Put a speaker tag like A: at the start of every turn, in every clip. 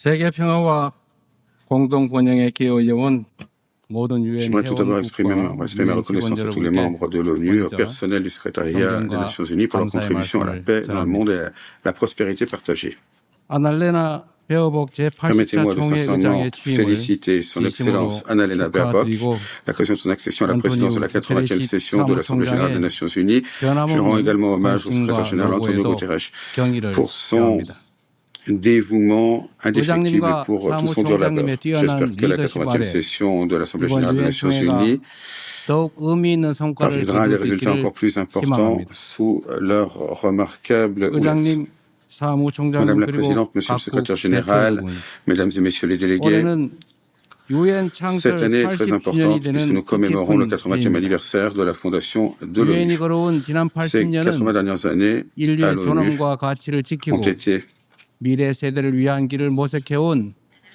A: 세계 평화와 공동 번영에 기여해온 모든 유엔
B: J'aimerais tout d'abord exprimer ma reconnaissance à tous les membres de l'ONU, au personnel du secrétariat des Nations Unies pour leur contribution à la paix dans le monde et à la prospérité partagée. Permettez-moi de sincèrement féliciter son Excellence Annalena Baerbock, l'occasion de son accession à la présidence de la 80e session de l'Assemblée générale des Nations unies. Je rends également hommage au secrétaire général Antonio Guterres pour son dévouement indéfectible pour tout son dur labeur. J'espère que la 80e session de l'Assemblée générale des Nations unies parviendra à des résultats encore plus importants sous leur remarquable houlette. Madame la Présidente, Monsieur le Secrétaire général, Mesdames et Messieurs les délégués, cette année est très importante puisque nous commémorons le 80e anniversaire de la fondation de l'ONU. Ces 80 dernières années à l'ONU ont été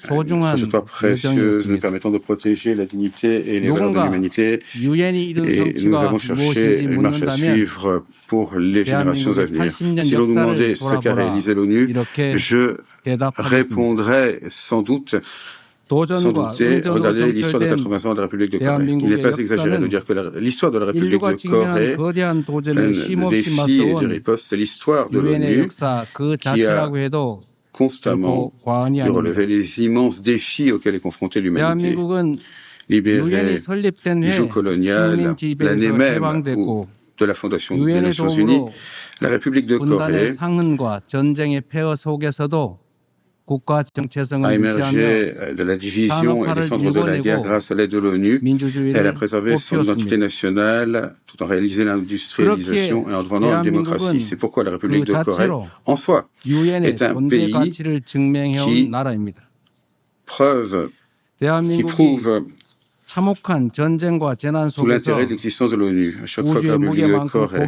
B: trajectoire précieuse nous permettant de protéger la dignité et les valeurs de l'humanité. Et nous avons cherché une marche à suivre pour les générations à venir. Si l'on nous demandait ce qu'a réalisé l'ONU, je répondrais sans doute, sans douter, regardez l'histoire des 80 ans de la République de Corée. Il n'est pas exagéré de dire que l'histoire de la République de Corée, pleine de défis et de ripostes, c'est l'histoire de l'ONU qui a constamment de relever les immenses défis auxquels est confrontée l'humanité. Libérée du joug colonial, l'année même de la fondation des Nations Unies, la République de Corée a émergé de la division et des cendres de la guerre grâce à l'aide de l'ONU. Elle a préservé son identité nationale tout en réalisant l'industrialisation et en devenant une démocratie. C'est pourquoi la République de Corée, en soi, est un pays qui prouve tout l'intérêt de l'existence de l'ONU. À chaque fois que la République de Corée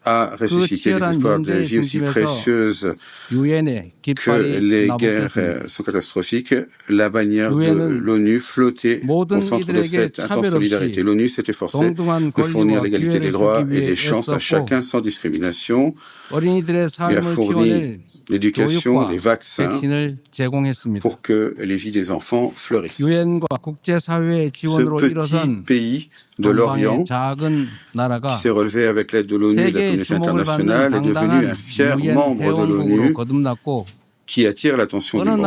B: a ressuscité les espoirs de vie aussi précieuses que les guerres sont catastrophiques, la bannière de l'ONU flottait au centre de cette intense solidarité. L'ONU s'est efforcée de fournir l'égalité des droits et des chances à chacun sans discrimination. Il a fourni l'éducation, les vaccins pour que les vies des enfants fleurissent. Ce petit pays de l'Orient, qui s'est relevé avec l'aide de l'ONU et de la communauté internationale, est devenu un fier membre de l'ONU qui attire l'attention du monde.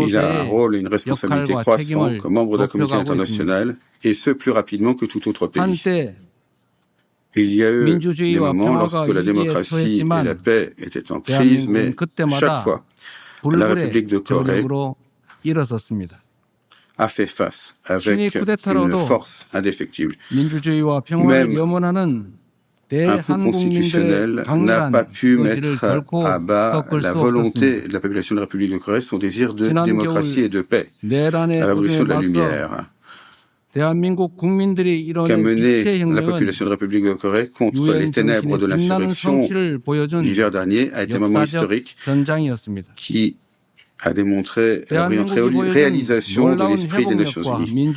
B: Il a un rôle et une responsabilité croissante comme membre de la communauté internationale, et ce plus rapidement que tout autre pays. Il y a eu des moments lorsque la démocratie et la paix étaient en crise, mais chaque fois, la République de Corée a fait face avec une force indéfectible. Même un coup constitutionnel n'a pas pu mettre à bas la volonté de la population de la République de Corée, son désir de démocratie et de paix, la révolution de la lumière, qu'a mené la population de la République de Corée contre les ténèbres de l'insurrection l'hiver dernier a été un moment historique qui a démontré la brillante réalisation de l'esprit des Nations Unies.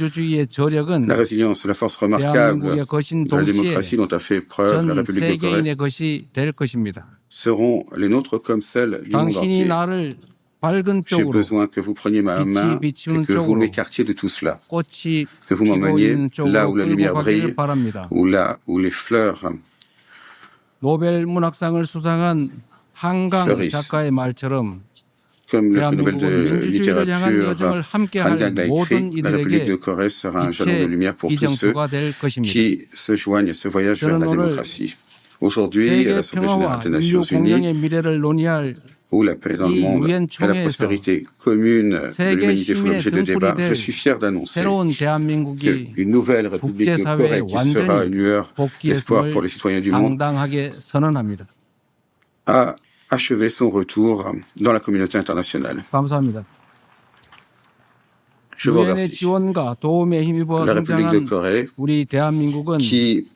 B: La résilience, la force remarquable de la démocratie dont a fait preuve la République de Corée seront les nôtres comme celles du monde entier. J'ai besoin que vous preniez ma main et que vous m'écartiez de tout cela, que vous m'emmeniez là où la lumière brille, ou là où les fleurs fleurissent. Comme le prix Nobel de littérature Han Gang l'a écrit, la République de Corée sera un jalon de lumière pour tous ceux qui se joignent à ce voyage vers la démocratie. Aujourd'hui, à l'Assemblée générale des Nations unies, où la paix dans le monde et la prospérité commune de l'humanité font l'objet de débats, je suis fier d'annoncer qu'une nouvelle République de Corée qui sera une lueur d'espoir pour les citoyens du monde a achevé son retour dans la communauté internationale. Je vous remercie. La République de Corée, qui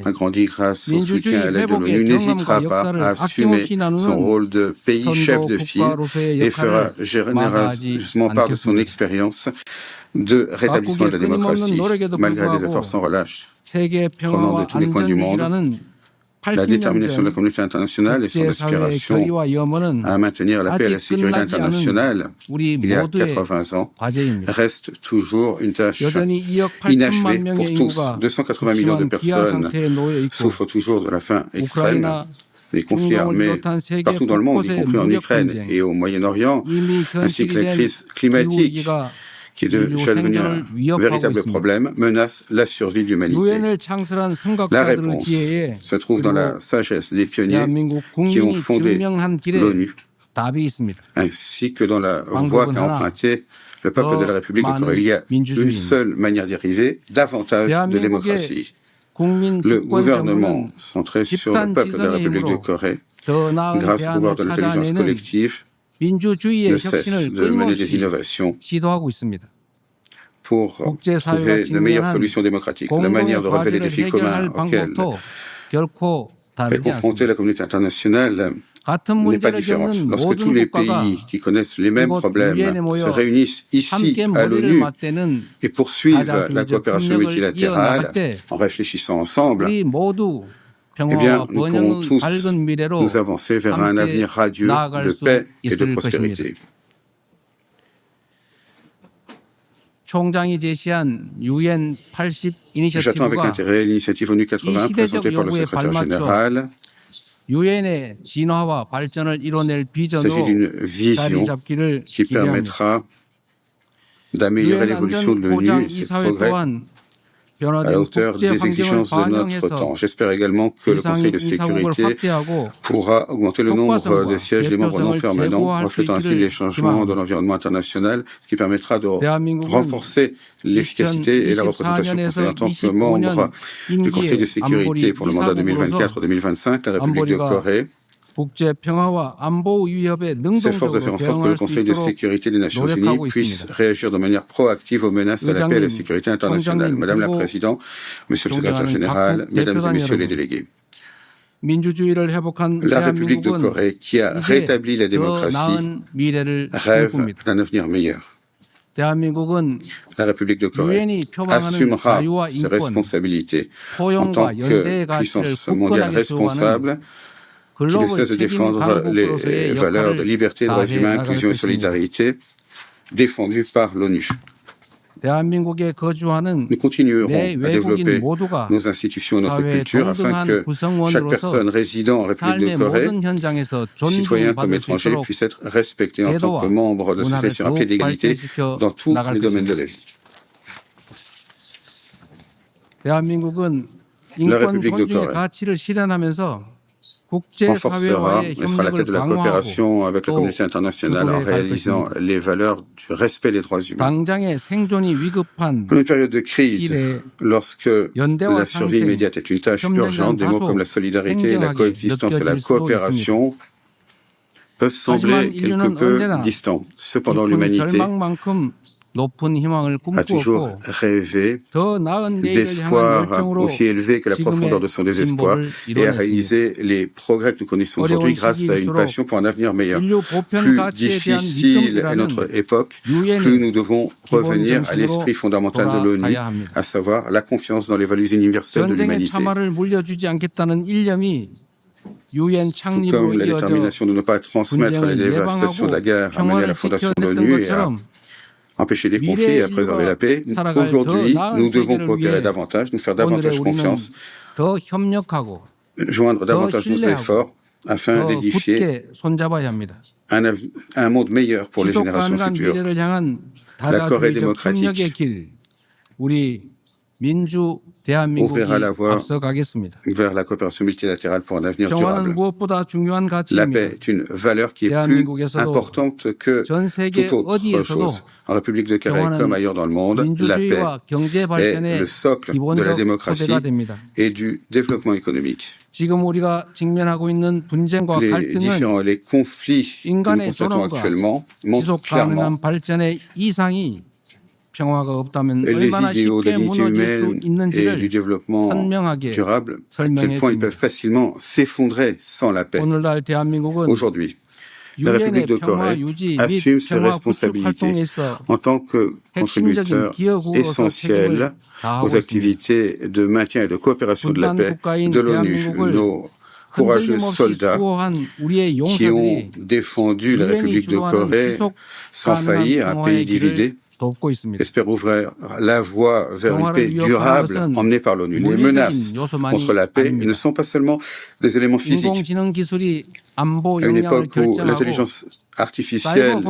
B: a grandi grâce au soutien à l'aide de l'ONU, n'hésitera pas à assumer son rôle de pays chef de file et fera généreusement part de son expérience de rétablissement de la démocratie, malgré des efforts sans relâche provenant de tous les coins du monde. La détermination de la communauté internationale et son aspiration à maintenir la paix et la sécurité internationale, il y a 80 ans, reste toujours une tâche inachevée pour tous. 280 millions de personnes souffrent toujours de la faim extrême. Les conflits armés partout dans le monde, y compris en Ukraine et au Moyen-Orient, ainsi que la crise climatique, qui est déjà devenu un véritable problème, menace la survie de l'humanité. La réponse se trouve dans la sagesse des pionniers qui ont fondé l'ONU, ainsi que dans la voie qu'a empruntée le peuple de la République de Corée. Il y a une seule manière d'y arriver, davantage de démocratie. Le gouvernement centré sur le peuple de la République de Corée, grâce au pouvoir de l'intelligence collective, ne cesse de mener des innovations pour trouver de meilleures solutions démocratiques, la manière de relever les défis communs auxquels est confrontée la communauté internationale n'est pas différente. Lorsque tous les pays qui connaissent les mêmes problèmes se réunissent ici à l'ONU et poursuivent la coopération multilatérale en réfléchissant ensemble, eh bien, nous pourrons tous nous avancer vers un avenir radieux de paix et de prospérité. J'attends avec intérêt l'initiative ONU 80 présentée par le secrétaire général. Il s'agit d'une vision qui permettra d'améliorer l'évolution de l'ONU et ses progrès à la hauteur des exigences de notre temps. J'espère également que le Conseil de sécurité pourra augmenter le nombre des sièges des membres non permanents, reflétant ainsi les changements de l'environnement international, ce qui permettra de renforcer l'efficacité et la représentation française. En tant que membre du Conseil de sécurité pour le mandat 2024-2025, la République de Corée s'efforce de faire en sorte que le Conseil de sécurité des Nations Unies puisse réagir de manière proactive aux menaces à la paix et à la sécurité internationale. Madame la Présidente, Monsieur le Secrétaire général, Mesdames et Messieurs les délégués, la République de Corée, qui a rétabli la démocratie, rêve d'un avenir meilleur. La République de Corée assumera ses responsabilités en tant que puissance mondiale responsable, qui ne cesse de défendre les valeurs de liberté, droits humains, inclusion et solidarité défendues par l'ONU. Nous continuerons à développer nos institutions et notre culture afin que chaque personne résidant en République de Corée, citoyen comme étranger, puisse être respecté en tant que membre de société sur un pied d'égalité dans tous les domaines de la vie. La République de Corée renforcera et sera à la tête de la coopération avec la communauté internationale en réalisant les valeurs du respect des droits humains. Dans une période de crise, lorsque la survie immédiate est une tâche urgente, des mots comme la solidarité, la coexistence et la coopération peuvent sembler quelque peu distants. Cependant, l'humanité a toujours rêvé d'espoirs aussi élevés que la profondeur de son désespoir et a réalisé les progrès que nous connaissons aujourd'hui grâce à une passion pour un avenir meilleur. Plus difficile est notre époque, plus nous devons revenir à l'esprit fondamental de l'ONU, à savoir la confiance dans les valeurs universelles de l'humanité. Tout comme la détermination de ne pas transmettre les dévastations de la guerre a mené à la fondation de l'ONU et à empêcher des conflits et à préserver la paix. Aujourd'hui, nous devons coopérer davantage, nous faire davantage confiance, joindre davantage nos efforts afin d'édifier un monde meilleur pour les générations futures. La Corée démocratique ouvrira la voie vers la coopération multilatérale pour un avenir durable. La paix est une valeur qui est plus importante que toute autre chose. En République de Corée comme ailleurs dans le monde, la paix est le socle de la démocratie et du développement économique. Les conflits que nous constatons actuellement montrent clairement les idéaux de l'unité humaine et du développement durable, à quel point ils peuvent facilement s'effondrer sans la paix. Aujourd'hui, la République de Corée assume ses responsabilités en tant que contributeur essentiel aux activités de maintien et de coopération de la paix de l'ONU. Nos courageux soldats qui ont défendu la République de Corée sans faillir, un pays divisé, espèrent ouvrir la voie vers une paix durable emmenée par l'ONU. Les menaces contre la paix ne sont pas seulement des éléments physiques. À une époque où l'intelligence artificielle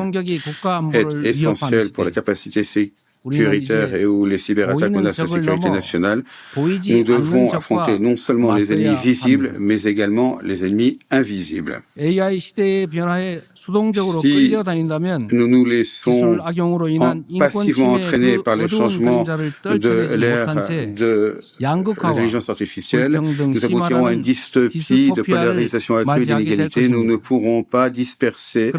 B: est essentielle pour la capacité sécuritaire et où les cyberattaques menacent la sécurité nationale, nous devons affronter non seulement les ennemis visibles, mais également les ennemis invisibles. Si nous nous laissons passivement entraîner par les changements de l'ère de l'intelligence artificielle, nous aboutirons à une dystopie de polarisation accrue d'inégalités. Nous ne pourrons pas disperser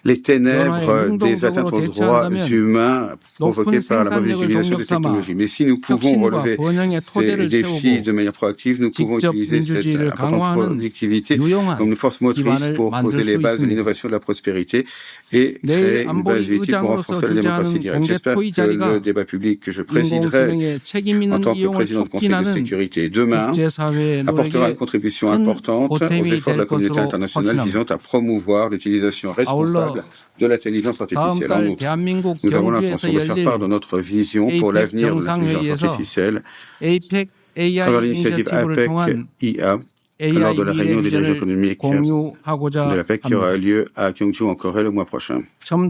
B: les ténèbres des atteintes aux droits humains provoquées par la mauvaise utilisation des technologies. Mais si nous pouvons relever ces défis de manière proactive, nous pouvons utiliser cette importante productivité comme une force motrice pour poser les bases de l'innovation et de la prospérité et créer une base utile pour renforcer la démocratie directe. J'espère que le débat public que je présiderai en tant que président du Conseil de sécurité demain apportera une contribution importante aux efforts de la communauté internationale visant à promouvoir l'utilisation responsable de l'intelligence artificielle. En outre, nous avons l'intention de faire part de notre vision pour l'avenir de l'intelligence artificielle à travers l'initiative APEC-IA lors de la réunion des dirigeants économiques de l'APEC qui aura lieu à Gyeongju en Corée le mois prochain. Nous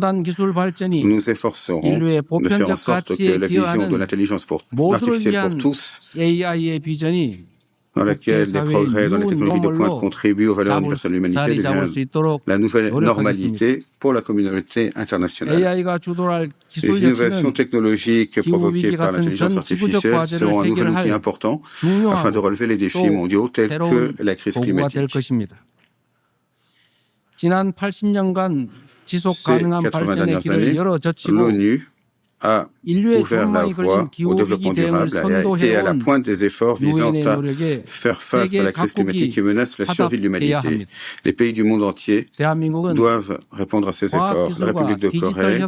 B: nous efforcerons de faire en sorte que la vision de l'intelligence artificielle pour tous, dans laquelle les progrès dans les technologies de pointe contribuent aux valeurs universelles de l'humanité, devient la nouvelle normalité pour la communauté internationale. Les innovations technologiques provoquées par l'intelligence artificielle seront un nouvel outil important afin de relever les défis mondiaux tels que la crise climatique. Ces 80 dernières années, l'ONU a ouvert la voie au développement durable et a été à la pointe des efforts visant à faire face à la crise climatique qui menace la survie de l'humanité. Les pays du monde entier doivent répondre à ces efforts. La République de Corée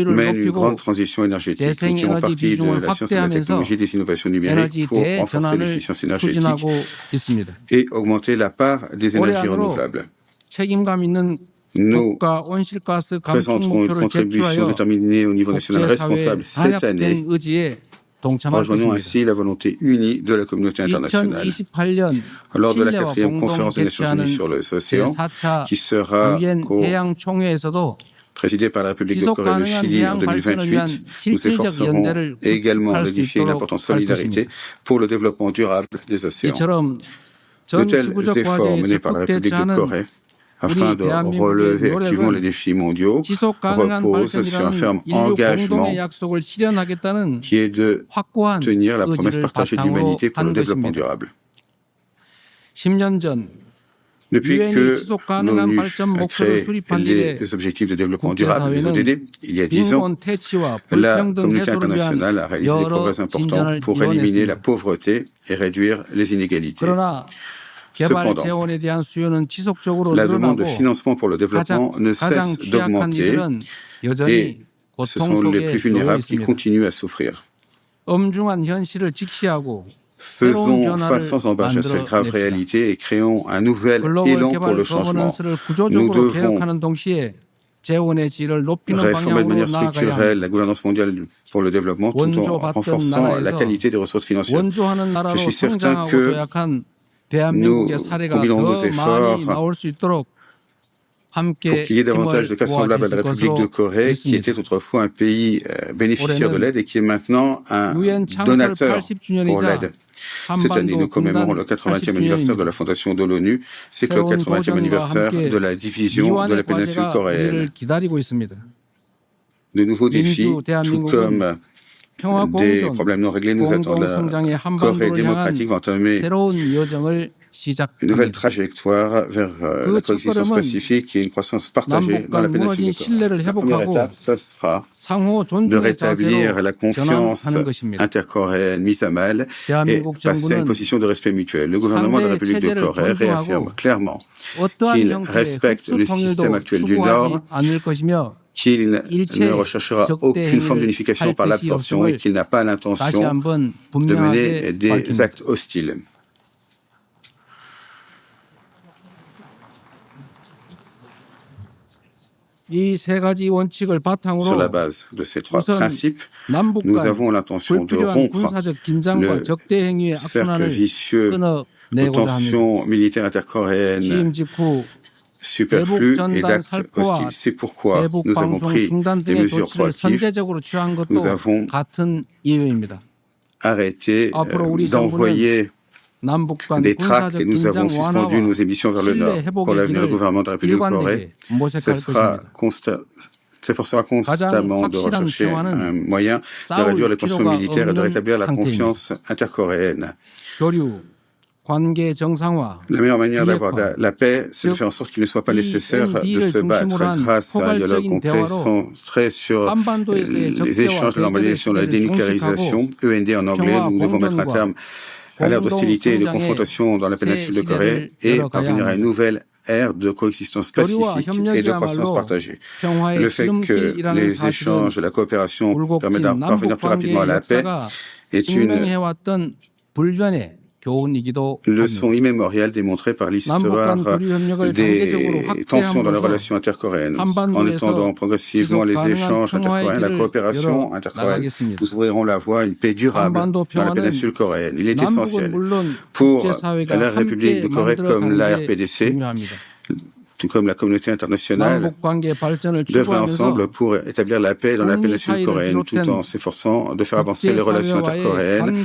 B: mène une grande transition énergétique qui font partie de la science et de la technologie des innovations numériques pour renforcer l'efficience énergétique et augmenter la part des énergies renouvelables. Nous présenterons une contribution déterminée au niveau national responsable cette année, rejoignant ainsi la volonté unie de la communauté internationale. Lors de la 4e conférence des Nations Unies sur les océans, qui sera présidée par la République de Corée et le Chili en 2028, nous efforcerons également d'édifier une importante solidarité pour le développement durable des océans. De tels efforts menés par la République de Corée afin de relever activement les défis mondiaux, repose sur un ferme engagement qui est de tenir la promesse partagée de l'humanité pour le développement durable. Depuis que l'ONU a créé les objectifs de développement durable, les ODD, il y a 10 ans, la communauté internationale a réalisé des progrès importants pour éliminer la pauvreté et réduire les inégalités. Cependant, la demande de financement pour le développement ne cesse d'augmenter et ce sont les plus vulnérables qui continuent à souffrir. Faisons face sans embâche à cette grave réalité et créons un nouvel élan pour le changement. Nous devons réformer de manière structurelle la gouvernance mondiale pour le développement tout en renforçant la qualité des ressources financières. Je suis certain que nous combinerons nos efforts pour qu'il y ait davantage de cas semblables à la République de Corée, qui était autrefois un pays bénéficiaire de l'aide et qui est maintenant un donateur pour l'aide. Cette année, nous commémorons le 80e anniversaire de la fondation de l'ONU, c'est le 80e anniversaire de la division de la péninsule coréenne. De nouveaux défis, tout comme des problèmes non réglés, nous attendent. La Corée démocratique va entamer une nouvelle trajectoire vers la coexistence pacifique et une croissance partagée dans la péninsule de Corée. La première étape, ce sera de rétablir la confiance intercoréenne mise à mal et passer à une position de respect mutuel. Le gouvernement de la République de Corée réaffirme clairement qu'il respecte le système actuel du Nord, qu'il ne recherchera aucune forme d'unification par l'absorption et qu'il n'a pas l'intention de mener des actes hostiles. Sur la base de ces trois principes, nous avons l'intention de rompre le cercle vicieux de tensions militaires intercoréennes superflues et d'actes hostiles. C'est pourquoi nous avons pris des mesures proactives. Nous avons arrêté d'envoyer des tracts et nous avons suspendu nos émissions vers le nord. Pour l'avenir, le gouvernement de la République de Corée s'efforcera constamment de rechercher un moyen de réduire les tensions militaires et de rétablir la confiance intercoréenne. La meilleure manière d'avoir la paix, c'est de faire en sorte qu'il ne soit pas nécessaire de se battre grâce à un dialogue concentré sur les échanges de normalisation, la dénucléarisation, END en anglais. Nous devons mettre un terme à l'ère d'hostilité et de confrontation dans la péninsule de Corée et parvenir à une nouvelle ère de coexistence pacifique et de croissance partagée. Le fait que les échanges et la coopération permettent de parvenir plus rapidement à la paix est une leçon immémoriale démontrée par l'histoire des tensions dans les relations intercoréennes. En étendant progressivement les échanges intercoréens, la coopération intercoréenne, nous ouvrirons la voie à une paix durable dans la péninsule coréenne. Il est essentiel pour la République de Corée comme la RPDC, tout comme la communauté internationale, d'œuvrer ensemble pour établir la paix dans la péninsule coréenne, tout en s'efforçant de faire avancer les relations intercoréennes.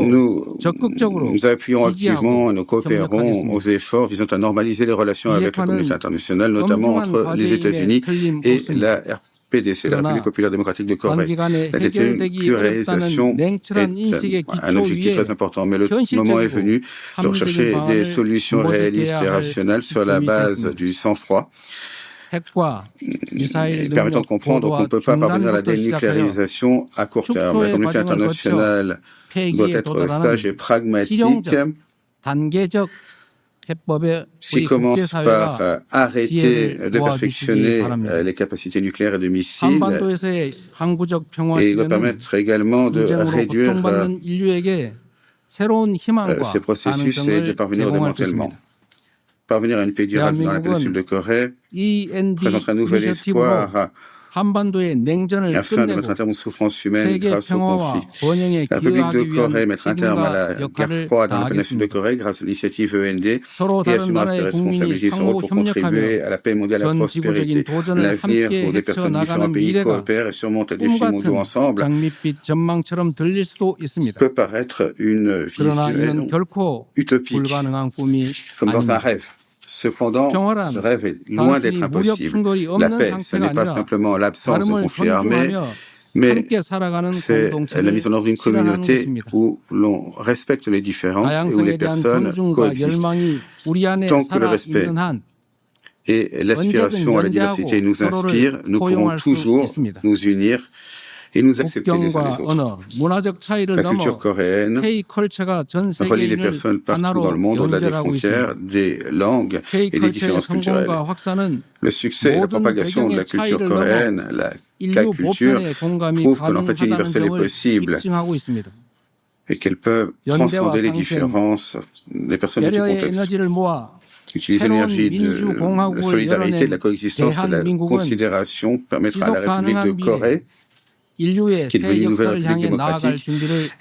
B: Nous appuyons activement et nous coopérons aux efforts visant à normaliser les relations avec la communauté internationale, notamment entre les États-Unis et la RPDC, la République populaire démocratique de Corée. La dénucléarisation est un objectif très important, mais le moment est venu de rechercher des solutions réalistes et rationnelles sur la base du sang-froid, permettant de comprendre qu'on ne peut pas parvenir à la dénucléarisation à court terme. La communauté internationale doit être sage et pragmatique, qui commence par arrêter de perfectionner les capacités nucléaires et de missiles et doit permettre également de réduire ces processus et de parvenir au démantèlement. Parvenir à une paix durable dans la péninsule de Corée présente un nouvel espoir afin de mettre un terme aux souffrances humaines grâce au conflit. La République de Corée mettra un terme à la guerre froide dans la péninsule de Corée grâce à l'initiative END et assumera ses responsabilités pour contribuer à la paix mondiale et à la prospérité. L'avenir où des personnes de différents pays coopèrent et surmontent les défis mondiaux ensemble peut paraître une vision utopique, comme dans un rêve. Cependant, ce rêve est loin d'être impossible. La paix, ce n'est pas simplement l'absence de conflits armés, mais c'est la mise en œuvre d'une communauté où l'on respecte les différences et où les personnes coexistent. Tant que le respect et l'aspiration à la diversité nous inspirent, nous pourrons toujours nous unir et nous accepter les uns les autres. La culture coréenne relie les personnes partout dans le monde, au-delà des frontières, des langues et des différences culturelles. Le succès et la propagation de la culture coréenne, la culture, prouvent que l'empathie universelle est possible et qu'elle peut transcender les différences des personnes de tout contexte. Utiliser l'énergie de la solidarité, de la coexistence et de la considération permettra à la République de Corée, qui est devenue une nouvelle république démocratique,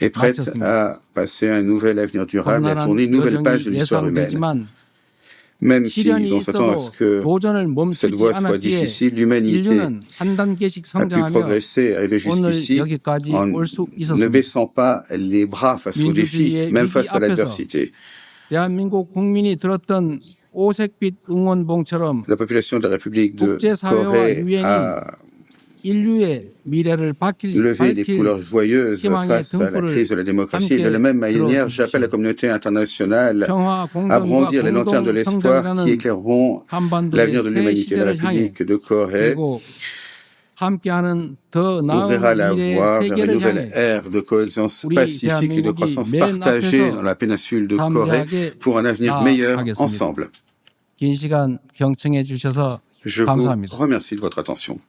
B: est prête à passer un nouvel avenir durable et à tourner une nouvelle page de l'histoire humaine. Même si l'on s'attend à ce que cette voie soit difficile, l'humanité a pu progresser et arriver jusqu'ici en ne baissant pas les bras face aux défis, même face à l'adversité. La population de la République de Corée a lever des couleurs joyeuses face à la crise de la démocratie. Et de la même manière, j'appelle la communauté internationale à brandir les lanternes de l'espoir qui éclaireront l'avenir de l'humanité. La République de Corée ouvrira la voie vers une nouvelle ère de coexistence pacifique et de croissance partagée dans la péninsule de Corée pour un avenir meilleur ensemble. Je vous remercie de votre attention.